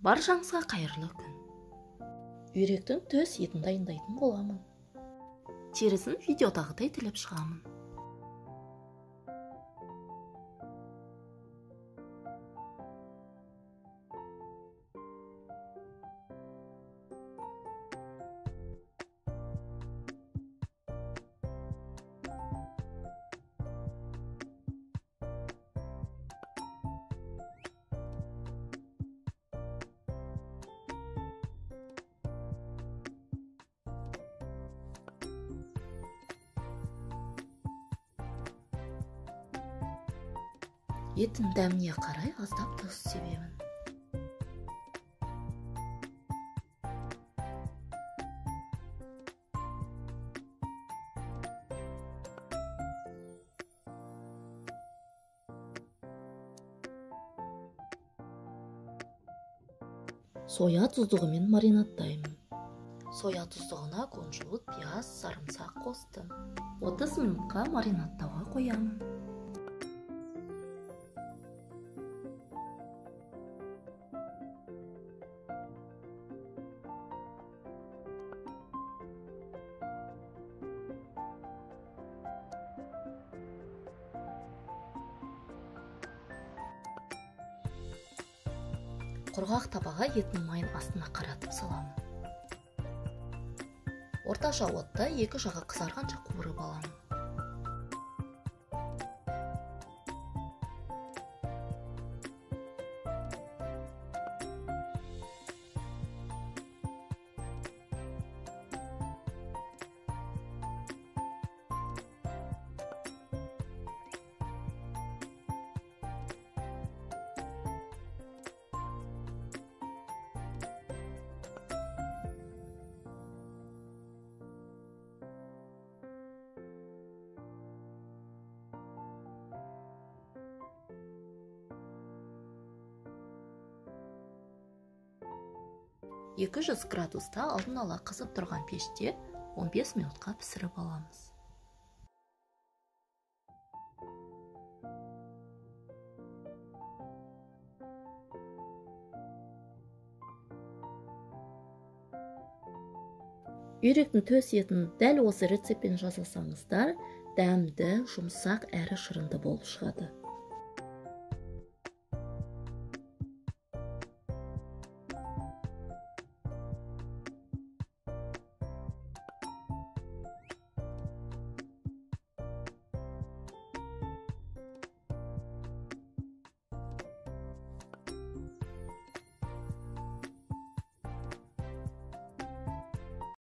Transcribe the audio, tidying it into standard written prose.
Баршаңызға қайырлы күн. Үйректің төс етін дайындайтын боламын. Терісін видеодағыдай тіліп шығамын. Еттің дәміне қарай аздап тұз себемін. Соя тұздығымен маринаттаймын. Соя тұздығына күнжіт, пияз, сарымсақ қостым. 30 минутқа маринаттауға қоямын. Құрғақ табаға еттің майын астына қаратып саламын. Орташа отта 2 жағы қызарғанша қуырып аламын. Екі 200 градуста алдын ала қызып тұрған пеште 15 минутқа пісіріп аламыз. Үйректің төс етін дәл осы рецептпен жасасаңыздар, дәмді, жұмсақ әрі шырынды болып шығады.